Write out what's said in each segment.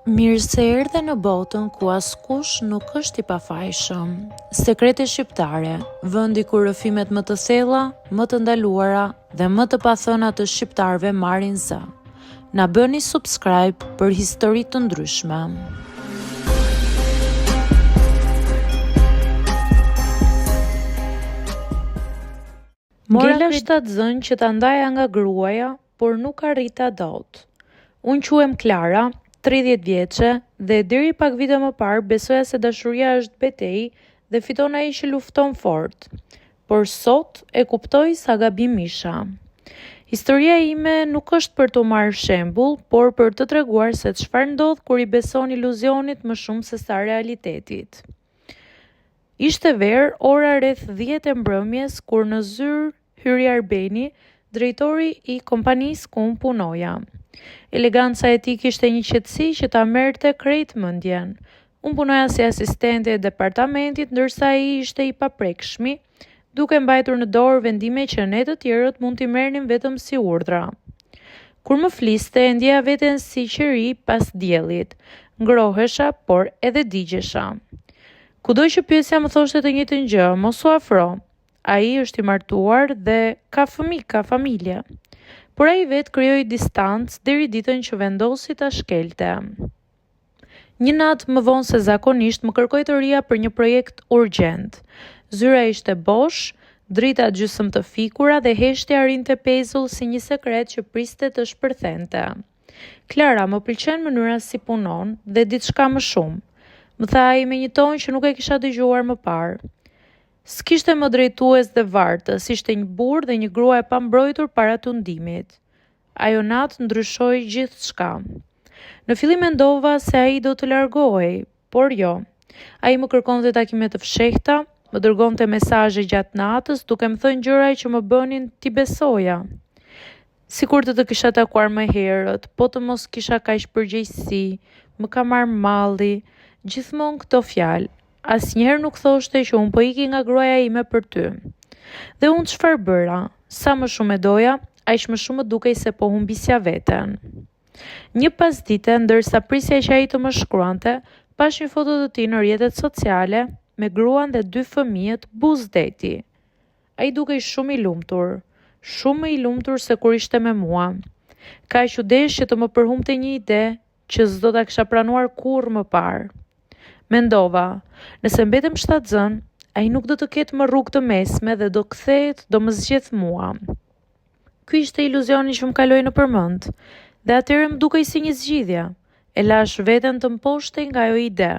Mirë se erdhe në botën ku askush nuk është i pafajshëm. Sekrete shqiptare, vendi ku rrëfimet më të thella, më të ndaluara dhe më të pathëna të shqiptarëve marrin zë. Na bëni subscribe për histori të ndryshme. Mora shtatë zënë që ta ndaja nga gruaja, por nuk arrita dot. Unë quhem Klara, 30 vjeçe, dhe deri pak vite më parë besoja se dashuria është betejë dhe fiton ai që lufton fort. Por sot e kuptoj sa gabim isha. Historia ime nuk është për të marrë shembull, por për të treguar se çfarë ndodh kur i beson iluzionit më shumë se sa realitetit. Ishte verë, ora rreth 10 e mbrëmjes, kur në zyrë hyri Arbeni, drejtori i kompanisë ku unë punoja. Eleganca e tij kishte një qetësi që ta merrte krejt mendjen. Unë punoja si asistente e departamentit, ndërsa ai ishte i paprekshmi, duke mbajtur në dorë vendime që ne të tjerët mund t'i merrnim vetëm si urdhra. Kur më fliste, e ndjeja veten si qeri pas diellit. Ngrohesha, por edhe digjesha. Kudo që pyesja më thoshte të njëjtën gjë, mos u afro. Ai është i martuar dhe ka fëmijë, ka familje. Por ai vetë krijoi distancë deri ditën që vendosi ta shkelte. Një natë më vonë se zakonisht më kërkoi të rija për një projekt urgjent. Zyra ishte bosh, drita gjysmë të fikura dhe heshtja rinte pezull si një sekret që priste të shpërthente. Klara, më pëlqen mënyra si punon dhe diçka më shumë, më tha ai me një ton që nuk e kisha dëgjuar më parë. S'kishte më drejtues dhe vartës, ishte një burrë dhe një grua e pambrojtur para tundimit. Ajo natë ndryshoi gjithçka. Në fillim mendova se ai do të largohej, por jo. Ai më kërkonte takime të fshehta, më dërgonte mesazhe gjatë natës duke më thënë gjëra që më bënin t'i besoja. Sikur të kisha takuar më herët, po të mos kisha kaq përgjegjësi, më ka marrë malli, gjithmonë këto fjalë. Asnjëherë nuk thoshte që unë po iki nga gruaja ime për ty. Dhe unë çfarë bëra? Sa më shumë e doja, aq më shumë më dukej se po humbisja veten. Një pasdite, ndërsa prisja që ai të më shkruante, pash një foto të tij në rrjetet sociale me gruan dhe 2 fëmijët buzdeti. Ai dukej shumë i lumtur, shumë më i lumtur se kur ishte me mua. Kaq u desh që të më përhumbte një ide që s'do ta kisha pranuar kurrë më parë. Mendova, nëse mbetem shtatzën, ai nuk do të ketë më rrugë të mesme dhe do kthehet, do më zgjedh mua. Ky ishte iluzioni që më kaloi në përmend, dhe atëherë më dukej si një zgjidhje. E lash veten të mpoštej nga ajo ide.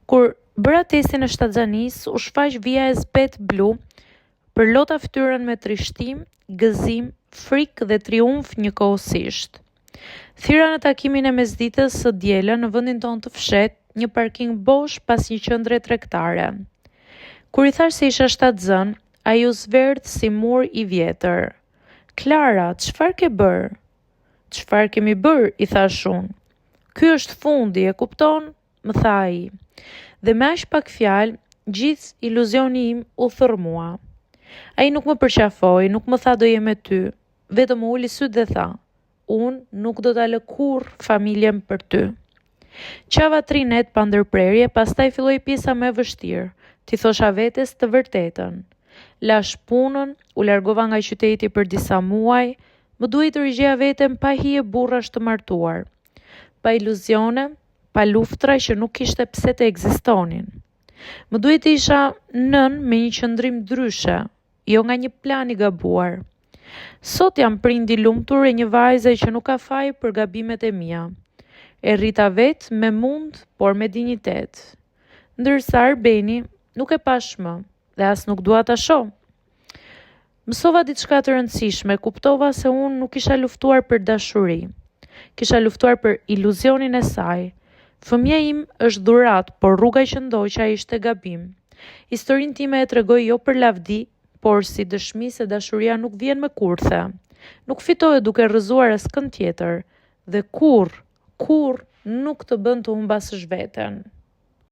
Kur bëra testin e shtatzanisë, u shfaq vija e zbet blu, përlota fytyrën me trishtim, gëzim, frikë dhe triumf njëkohësisht. Thira në takimin e mesditës së dielën në vendin tonë të fshetë, një parking bosh pas një qendre tregtare. Kur i thash se isha shtatzën, ai u zverdh si mur i vjetër. Klara, çfarë ke bër? Çfarë kemi bër? I thash unë. Ky është fundi, e kupton? Më tha ai. Dhe me aq pak fjalë, gjithë iluzioni im u thërmua. Ai nuk më përqafoi, nuk më tha do jem me ty, vetëm u uli syt dhe tha, unë nuk do ta lë kurrë familjen për ty. Qava 3 net pa ndërprerje, pastaj filloi pjesa më e vështirë, t'i thosha vetes të vërtetën. Lash punën, u largova nga qyteti për disa muaj, më duhej të rigjeja veten pa hije burrash të martuar, pa iluzione, pa luftra që nuk kishte pse të ekzistonin. Më duhej të isha nën me një qëndrim ndryshe, jo nga një plan i gabuar. Sot jam prind i lumtur e një vajze që nuk ka faj për gabimet e mia. E rrita vetë me mund, por me dinjitet. Ndërsa Arbeni nuk e pash më, dhe as nuk dua ta shoh. Mësova diçka të rëndësishme, kuptova se unë nuk kisha luftuar për dashuri. Kisha luftuar për iluzionin e saj. Fëmia im është dhuratë, por rruga që ndoqa ishte gabim. Historinë time e tregoj jo për lavdi, por si dëshmi se dashuria nuk vjen me kurthe. Nuk fitohet duke rrëzuar askënd tjetër, dhe kurrë nuk të bën të humbasësh veten.